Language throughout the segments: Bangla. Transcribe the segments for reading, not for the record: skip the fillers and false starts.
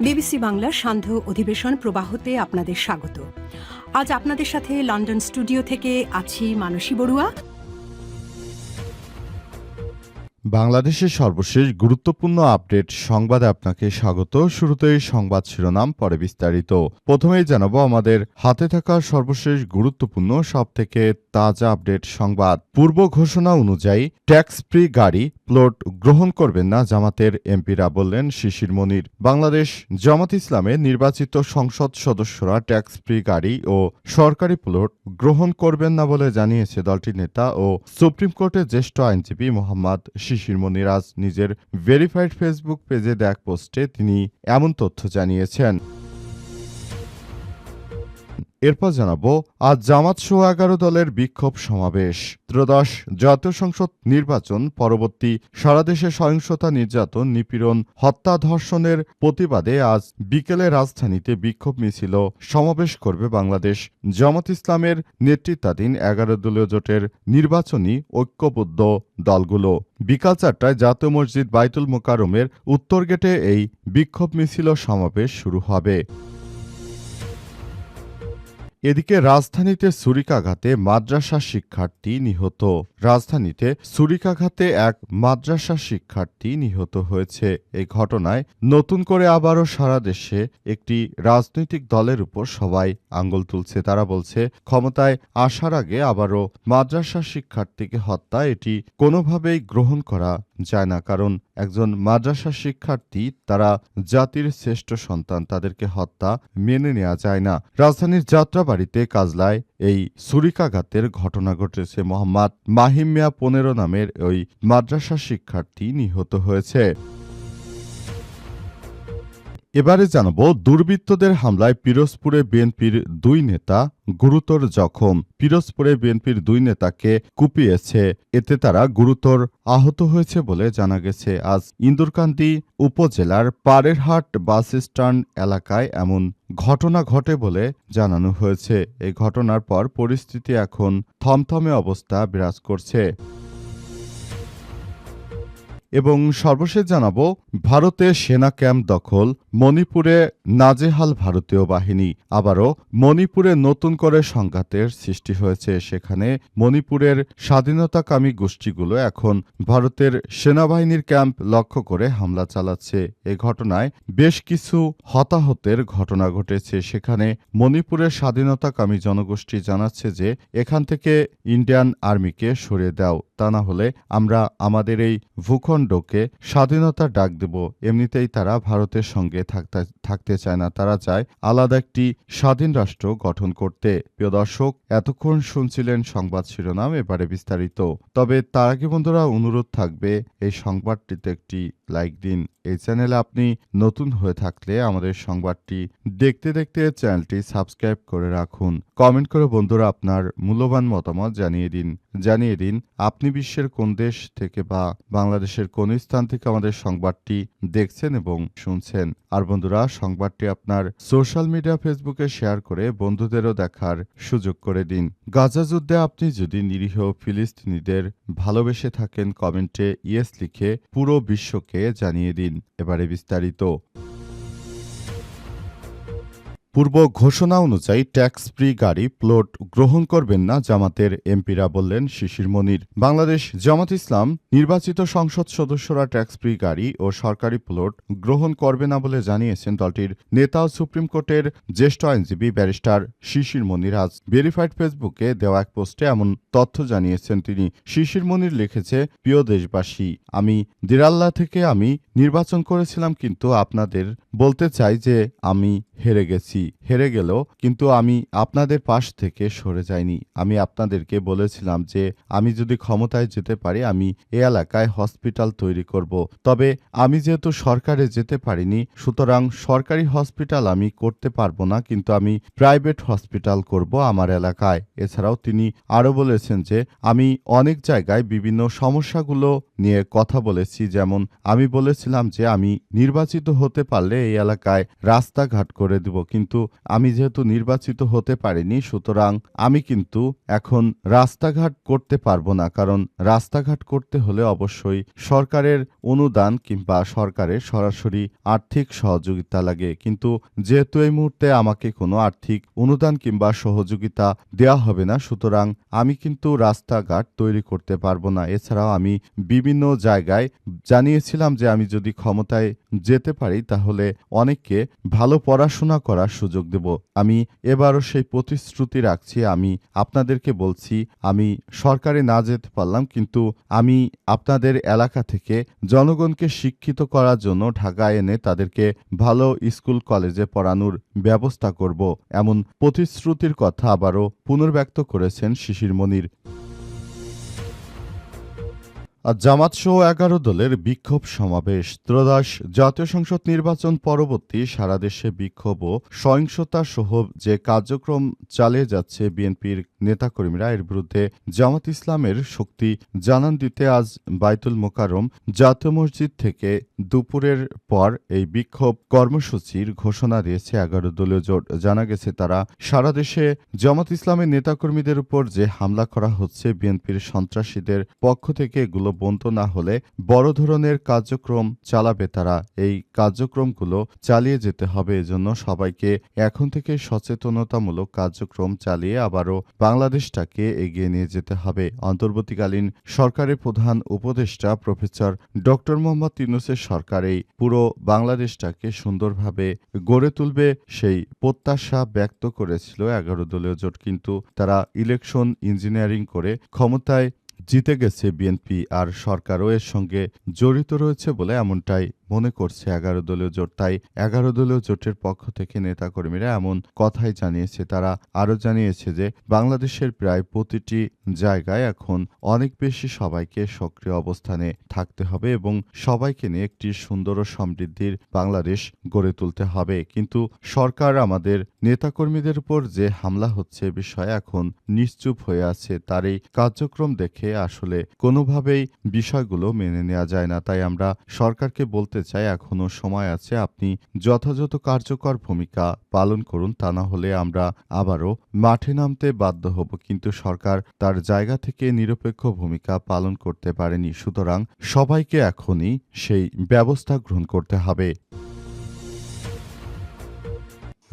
বিবিসি বাংলার সান্ধ্য অধিবেশন প্রবাহতে আপনাদের স্বাগত। আজ আপনাদের সাথে লন্ডন স্টুডিও থেকে আছি মানসী বড়ুয়া। বাংলাদেশের সর্বশেষ গুরুত্বপূর্ণ আপডেট সংবাদে আপনাকে স্বাগত। শুরুতেই সংবাদ শিরোনাম, পরে বিস্তারিত। প্রথমেই জানাবো আমাদের হাতে থাকা সর্বশেষ গুরুত্বপূর্ণ সবথেকে তাজা আপডেট সংবাদ। পূর্ব ঘোষণা অনুযায়ী ট্যাক্স ফ্রি গাড়ি প্লট গ্রহণ করবেন না জামাতের এমপিরা, বললেন শিশির মনির। বাংলাদেশ জামাত ইসলামের নির্বাচিত সংসদ সদস্যরা ট্যাক্স ফ্রি গাড়ি ও সরকারি প্লট গ্রহণ করবেন না বলে জানিয়েছে দলটির নেতা ও সুপ্রিম কোর্টের জ্যেষ্ঠ আইনজীবী মোহাম্মদ শিশির মনির। আজ নিজের ভেরিফাইড ফেসবুক পেজে দেয়া এক পোস্টে তিনি এমন তথ্য জানিয়েছেন। এরপর জানাবো আজ জামাত সহ 11 দলের বিক্ষোভ সমাবেশ। ত্রয়োদশ জাতীয় সংসদ নির্বাচন পরবর্তী সারা দেশে সহিংসতা, নির্যাতন, নিপীড়ন, হত্যা, ধর্ষণের প্রতিবাদে আজ বিকেলে রাজধানীতে বিক্ষোভ মিছিল সমাবেশ করবে বাংলাদেশ জামাত ইসলামের নেতৃত্বাধীন 11 দলীয় জোটের নির্বাচনী ঐক্যবদ্ধ দলগুলো। বিকাল 4টায় জাতীয় মসজিদ বাইতুল মোকাররমের উত্তর গেটে এই বিক্ষোভ মিছিল সমাবেশ শুরু হবে। এদিকে রাজধানীতে ছুরিকাঘাতে মাদ্রাসা শিক্ষার্থী নিহত। রাজধানীতে ছুরিকাঘাতে এক মাদ্রাসা শিক্ষার্থী নিহত হয়েছে। এই ঘটনায় নতুন করে আবারও সারা দেশে একটি রাজনৈতিক দলের উপর সবাই আঙ্গুল তুলছে। তারা বলছে, ক্ষমতায় আসার আগে আবারও মাদ্রাসা শিক্ষার্থীকে হত্যা এটি কোনোভাবেই গ্রহণ করা যায় না। কারণ একজন মাদ্রাসা শিক্ষার্থী, তারা জাতির শ্রেষ্ঠ সন্তান, তাদেরকে হত্যা মেনে নেওয়া যায় না। রাজধানীর যাত্রাবাড়িতে কাজলায় এই ছুরিকাঘাতের ঘটনা ঘটেছে। মোহাম্মদ মাহিম মিয়া 15 নামের ওই মাদ্রাসা শিক্ষার্থী নিহত হয়েছে। এবারে জানাবো দুর্বৃত্তদের হামলায় পিরোজপুরে বিএনপির 2 নেতা গুরুতর জখম। পিরোজপুরে বিএনপির 2 নেতাকে কুপিয়েছে, এতে তারা গুরুতর আহত হয়েছে বলে জানা গেছে। আজ ইন্দুরকান্দি উপজেলার পাড়েরহাট বাস স্ট্যান্ড এলাকায় এমন ঘটনা ঘটে বলে জানানো হয়েছে। এই ঘটনার পর পরিস্থিতি এখন থমথমে অবস্থা বিরাজ করছে। এবং সর্বশেষ জানাবো ভারতে সেনা ক্যাম্প দখল, মণিপুরে নাজেহাল ভারতীয় বাহিনী। আবারও মণিপুরে নতুন করে সংঘাতের সৃষ্টি হয়েছে। সেখানে মণিপুরের স্বাধীনতাকামী গোষ্ঠীগুলো এখন ভারতের সেনাবাহিনীর ক্যাম্প লক্ষ্য করে হামলা চালাচ্ছে। এই ঘটনায় বেশ কিছু হতাহতের ঘটনা ঘটেছে। সেখানে মণিপুরের স্বাধীনতাকামী জনগোষ্ঠী জানাচ্ছে যে এখান থেকে ইন্ডিয়ান আর্মিকে সরিয়ে দাও, তা না হলে আমরা আমাদের এই ভূখণ্ডকে স্বাধীনতার ডাক দেব। এমনিতেই তারা ভারতের সঙ্গে থাকতে চায় না, তারা চায় আলাদা একটি স্বাধীন রাষ্ট্র গঠন করতে। প্রিয় দর্শক, এতক্ষণ শুনছিলেন সংবাদ শিরোনাম, এবারে বিস্তারিত। তবে তার আগে বন্ধুরা অনুরোধ থাকবে এই সংবাদটিতে একটি লাইক দিন। এই চ্যানেলে আপনি নতুন হয়ে থাকলে আমাদের সংবাদটি দেখতে দেখতে চ্যানেলটি সাবস্ক্রাইব করে রাখুন। কমেন্ট করে বন্ধুরা আপনার মূল্যবান মতামত জানিয়ে দিন আপনি বিশ্বের কোন দেশ থেকে বা বাংলাদেশের কোন স্থান থেকে আমাদের সংবাদটি দেখছেন এবং শুনছেন। আর বন্ধুরা, সংবাদটি আপনার সোশ্যাল মিডিয়া ফেসবুকে শেয়ার করে বন্ধুদেরও দেখার সুযোগ করে দিন। গাজা যুদ্ধে আপনি যদি নিরীহ ফিলিস্তিনিদের ভালোবেসে থাকেন, কমেন্টে ইয়েস লিখে পুরো বিশ্বকে জানিয়ে দিন। এবারে বিস্তারিত। পূর্ব ঘোষণা অনুযায়ী ট্যাক্স ফ্রি গাড়ি প্লট গ্রহণ করবেন না জামাতের এমপিরা, বললেন শিশির মনির। বাংলাদেশ জামাত ইসলাম নির্বাচিত সংসদ সদস্যরা ট্যাক্স ফ্রি গাড়ি ও সরকারি প্লট গ্রহণ করবে না বলে জানিয়েছেন দলটির নেতা ও সুপ্রিম কোর্টের জ্যেষ্ঠ আইনজীবী ব্যারিস্টার শিশির মনির। আজ ভেরিফাইড ফেসবুকে দেওয়া এক পোস্টে এমন তথ্য জানিয়েছেন তিনি। শিশির মনির লিখেছে, প্রিয় দেশবাসী, আমি দিরাল্লা থেকে আমি নির্বাচন করেছিলাম, কিন্তু আপনাদের বলতে চাই যে আমি হেরে গেলেও কিন্তু আমি আপনাদের পাশ থেকে সরে যাইনি। আমি আপনাদেরকে বলেছিলাম যে আমি যদি ক্ষমতায় যেতে পারি আমি এ এলাকায় হসপিটাল তৈরি করব। তবে আমি যেহেতু সরকারে যেতে পারিনি, সুতরাং সরকারি হসপিটাল আমি করতে পারবো না, কিন্তু আমি প্রাইভেট হসপিটাল করব আমার এলাকায়। এছাড়াও তিনি আরও বলেছেন যে আমি অনেক জায়গায় বিভিন্ন সমস্যাগুলো নিয়ে কথা বলেছি। যেমন আমি বলেছিলাম যে আমি নির্বাচিত হতে পারলে এই এলাকায় রাস্তাঘাট করে দিব, কিন্তু আমি যেহেতু নির্বাচিত হতে পারিনি, সুতরাং আমি কিন্তু এখন রাস্তাঘাট করতে পারবো না। কারণ রাস্তাঘাট করতে হলে অবশ্যই সরকারের অনুদান কিংবা সরকারের সরাসরি আর্থিক সহযোগিতা লাগে। কিন্তু যেহেতু এই মুহূর্তে আমাকে কোনো আর্থিক অনুদান কিংবা সহযোগিতা দেওয়া হবে না, সুতরাং আমি কিন্তু রাস্তাঘাট তৈরি করতে পারবো না। এছাড়াও আমি বিভিন্ন জায়গায় জানিয়েছিলাম যে আমি যদি ক্ষমতায় যেতে পারি তাহলে অনেককে ভালো পড়াশোনা করার সুযোগ দেব। আমি এবারও সেই প্রতিশ্রুতি রাখছি। আমি আপনাদেরকে বলছি, আমি সরকারে না যেতে পারলাম, কিন্তু আমি আপনাদের এলাকা থেকে জনগণকে শিক্ষিত করার জন্য ঢাকায় এনে তাদেরকে ভালো স্কুল কলেজে পড়ানোর ব্যবস্থা করব। এমন প্রতিশ্রুতির কথা আবারও পুনর্ব্যক্ত করেছেন শিশির মনির। আর জামাতসহ ১১ দলের বিক্ষোভ সমাবেশ। ত্রয়োদশ জাতীয় সংসদ নির্বাচন পরবর্তী সারা দেশে বিক্ষোভ ও সহিংসতা সহ যে কার্যক্রম চালিয়ে যাচ্ছে বিএনপির নেতাকর্মীরা, এর বিরুদ্ধে জামাত ইসলামের শক্তি জানান দিতে আজ বায়তুল মোকাররম জাতীয় মসজিদ থেকে দুপুরের পর এই বিক্ষোভ কর্মসূচির ঘোষণা দিয়েছে ১১ দলীয় জোট। জানা গেছে তারা সারা দেশে জামাত ইসলামের নেতাকর্মীদের উপর যে হামলা করা হচ্ছে, বিএনপির সন্ত্রাসীদের পক্ষ থেকে এগুলো বন্ধ না হলে বড় ধরনের কার্যক্রম চালাবে তারা। এই কার্যক্রমগুলো চালিয়ে যেতে হবে। এজন্য সবাইকে এখন থেকে সচেতনতামূলক কার্যক্রম চালিয়ে আবারও বাংলাদেশটাকে এগিয়ে নিয়ে যেতে হবে। অন্তর্বর্তীকালীন সরকারের প্রধান উপদেষ্টা প্রফেসর ডক্টর মোহাম্মদ ইউনূসের সরকার এই পুরো বাংলাদেশটাকে সুন্দরভাবে গড়ে তুলবে সেই প্রত্যাশা ব্যক্ত করেছিল ১১ দলীয় জোট। কিন্তু তারা ইলেকশন ইঞ্জিনিয়ারিং করে ক্ষমতায় জিতে গেছে বিএনপি, আর সরকারও এর সঙ্গে জড়িত রয়েছে বলে এমনটাই মনে করছে ১১ দলীয় জোট। তাই ১১ দলীয় জোটের পক্ষ থেকে নেতাকর্মীরা এমন কথাই জানিয়েছে। তারা আরও জানিয়েছে যে বাংলাদেশের প্রায় প্রতিটি জায়গায় এখন অনেক বেশি সবাইকে সক্রিয় অবস্থানে থাকতে হবে এবং সবাইকে নিয়ে একটি সুন্দর ও সমৃদ্ধির বাংলাদেশ গড়ে তুলতে হবে। কিন্তু সরকার আমাদের নেতাকর্মীদের উপর যে হামলা হচ্ছে বিষয়ে এখন নিশ্চুপ হয়ে আছে। তার এই কার্যক্রম দেখে আসলে কোনোভাবেই বিষয়গুলো মেনে নেওয়া যায় না। তাই আমরা সরকারকে বলতে চাই, এখনো সময় আছে, আপনি যথাযথ কার্যকর ভূমিকা পালন করুন, তা না হলে আমরা আবারও মাঠে নামতে বাধ্য হব। কিন্তু সরকার তার জায়গা থেকে নিরপেক্ষ ভূমিকা পালন করতে পারেনি, সুতরাং সবাইকে এখনই সেই ব্যবস্থা গ্রহণ করতে হবে।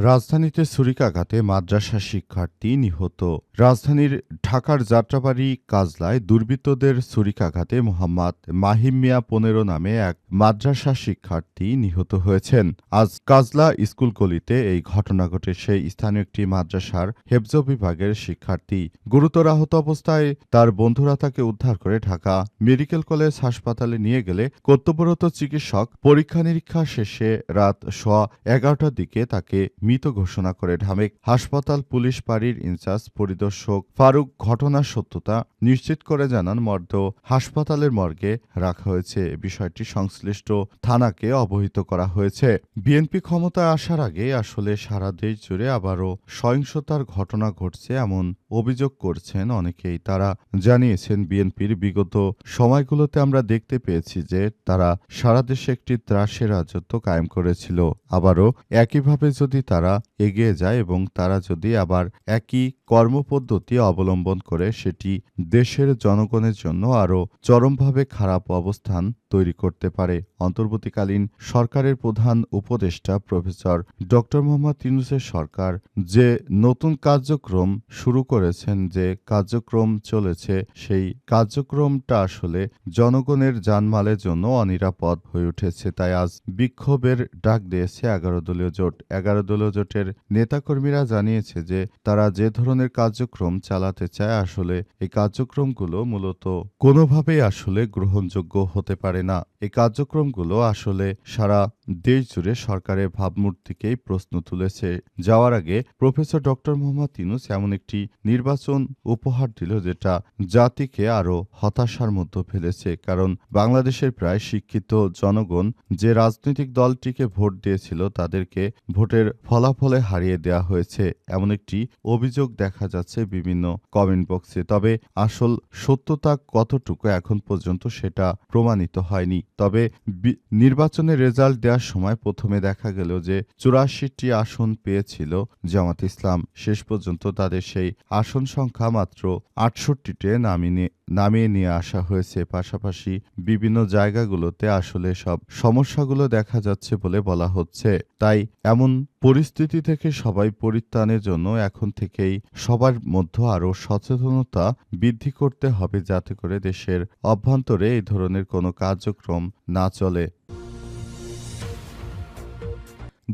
রাজধানীতে ছুরিকাঘাতে মাদ্রাসা শিক্ষার্থী নিহত। রাজধানীর ঢাকার যাত্রাবাড়ি কাজলায় দুর্বৃত্তদের ছুরিকাঘাতে মোহাম্মদ মাহিম মিয়া ১৫ নামে এক মাদ্রাসা শিক্ষার্থী নিহত হয়েছেন। আজ কাজলা স্কুল গলিতে এই ঘটনা ঘটে। সেই স্থানীয় একটি মাদ্রাসার হেফজ বিভাগের শিক্ষার্থী গুরুতর আহত অবস্থায় তার বন্ধুরা তাকে উদ্ধার করে ঢাকা মেডিকেল কলেজ হাসপাতালে নিয়ে গেলে কর্তব্যরত চিকিৎসক পরীক্ষা নিরীক্ষা শেষে রাত ১১টার দিকে তাকে মৃত ঘোষণা করে ঢামেক হাসপাতাল পুলিশ ফাঁড়ির ইনচার্জ পরিদর্শক ফারুক। ঘটনার সত্যতা নিশ্চিত করে জানান, মরদেহ হাসপাতালের মর্গে রাখা হয়েছে। বিষয়টি সংশ্লিষ্ট থানাকে অবহিত করা হয়েছে। বিএনপি ক্ষমতায় আসার আগে আসলে সারা দেশ জুড়ে আবারও সহিংসতার ঘটনা ঘটছে এমন অভিযোগ করছেন অনেকেই। তারা জানিয়েছেন, বিএনপির বিগত সময়গুলোতে আমরা দেখতে পেয়েছি যে তারা সারা দেশে একটি ত্রাসের রাজত্ব কায়েম করেছিল। আবারও একইভাবে যদি তারা এগিয়ে যায় এবং তারা যদি আবার একই কর্মপদ্ধতি অবলম্বন করে, সেটি দেশের জনগণের জন্য আরও চরমভাবে খারাপ অবস্থান তৈরি করতে পারে। অন্তর্বর্তীকালীন সরকারের প্রধান উপদেষ্টা প্রফেসর ডক্টর মোহাম্মদ ইউনূসের সরকার যে নতুন কার্যক্রম শুরু করেছেন, যে কার্যক্রম চলেছে, সেই কার্যক্রমটা আসলে জনগণের জানমালের জন্য অনিরাপদ হয়ে উঠেছে। তাই আজ বিক্ষোভের ডাক দিয়েছে ১১ দলীয় জোট। ১১ দলীয় জোটের নেতাকর্মীরা জানিয়েছে যে তারা যে ধরনের কার্যক্রম চালাতে চায়, আসলে এই কার্যক্রমগুলো মূলত কোনোভাবেই আসলে গ্রহণযোগ্য হতে পারে না। এই কার্যক্রমগুলো আসলে সারা দেশ জুড়ে সরকারের ভাবমূর্তিকেই প্রশ্ন তুলেছে। যাওয়ার আগে প্রফেসর ডক্টর মোহাম্মদ ইউনূস এমন একটি নির্বাচন উপহার দিল যেটা জাতিকে আরও হতাশার মধ্যে ফেলেছে। কারণ বাংলাদেশের প্রায় শিক্ষিত জনগণ যে রাজনৈতিক দলটিকে ভোট দিয়েছিল, তাদেরকে ভোটের ফলাফলে হারিয়ে দেওয়া হয়েছে এমন একটি অভিযোগ দেখা যাচ্ছে বিভিন্ন কমেন্ট বক্সে। তবে আসল সত্যতা কতটুকু এখন পর্যন্ত সেটা প্রমাণিত হয়নি। তবে নির্বাচনের রেজাল্ট দেওয়ার সময় প্রথমে দেখা গেল যে ৮৪টি আসন পেয়েছিল জামাত ইসলাম। শেষ পর্যন্ত তাদের সেই আসন সংখ্যা মাত্র ৬৮তে নামিয়ে নিয়ে আসা হয়েছে। পাশাপাশি বিভিন্ন জায়গাগুলোতে আসলে সব সমস্যাগুলো দেখা যাচ্ছে বলে বলা হচ্ছে। তাই এমন পরিস্থিতি থেকে সবাই পরিত্রাণের জন্য এখন থেকেই সবার মধ্যে আরও সচেতনতা বৃদ্ধি করতে হবে, যাতে করে দেশের অভ্যন্তরে এই ধরনের কোনো কার্যক্রম না চলে।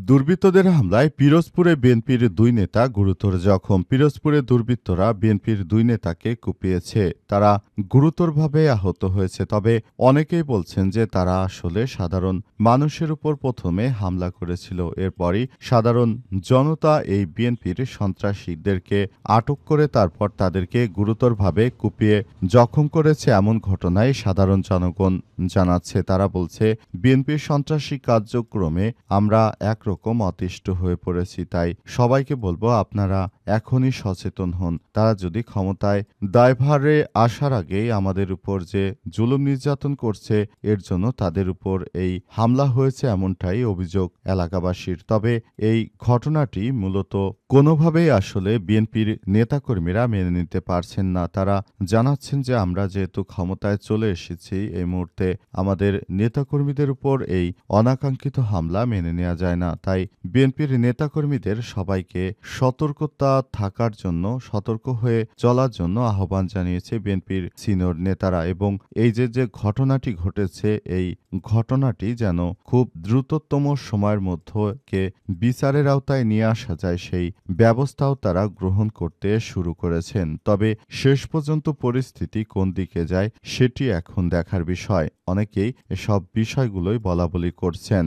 দুর্বৃত্তদের হামলায় পিরোজপুরে বিএনপির ২ নেতা গুরুতর জখম। পিরোজপুরে দুর্বৃত্তরা বিএনপির ২ নেতাকে কুপিয়েছে। তারা গুরুতরভাবে আহত হয়েছে। তবে অনেকেই বলছেন যে তারা আসলে সাধারণ মানুষের উপর প্রথমে হামলা করেছিল। এরপরই সাধারণ জনতা এই বিএনপির সন্ত্রাসীদেরকে আটক করে তারপর তাদেরকে গুরুতরভাবে কুপিয়ে জখম করেছে। এমন ঘটনায় সাধারণ জনগণ জানাচ্ছে। তারা বলছে, বিএনপির সন্ত্রাসী কার্যক্রমে আমরা একরকম অতিষ্ঠ হয়ে পড়েছি। তাই সবাইকে বলবো, আপনারা এখনই সচেতন হন। তারা যদি ক্ষমতায় দায়ভারে আসার আগেই আমাদের উপর যে জুলুম নির্যাতন করছে, এর জন্য তাদের উপর এই হামলা হয়েছে, এমনটাই অভিযোগ এলাকাবাসীর। তবে এই ঘটনাটি মূলত কোনোভাবেই আসলে বিএনপির নেতাকর্মীরা মেনে নিতে পারছেন না। তারা জানাচ্ছেন যে আমরা যেহেতু ক্ষমতায় চলে এসেছি, এই মুহূর্তে আমাদের নেতাকর্মীদের উপর এই অনাকাঙ্ক্ষিত হামলা মেনে নেওয়া যায় না। তাই বিএনপির নেতাকর্মীদের সবাইকে সতর্কতা থাকার জন্য, সতর্ক হয়ে চলার জন্য আহ্বান জানিয়েছে বিএনপির সিনিয়র নেতারা। এবং এই যে ঘটনাটি ঘটেছে, এই ঘটনাটি যেন খুব দ্রুততম সময়ের মধ্যে বিচারের আওতায় নিয়ে আসা যায়, সেই ব্যবস্থাও তারা গ্রহণ করতে শুরু করেছেন। তবে শেষ পর্যন্ত পরিস্থিতি কোন দিকে যায় সেটি এখন দেখার বিষয়। অনেকেই এসব বিষয়গুলোই বলাবলি করছেন।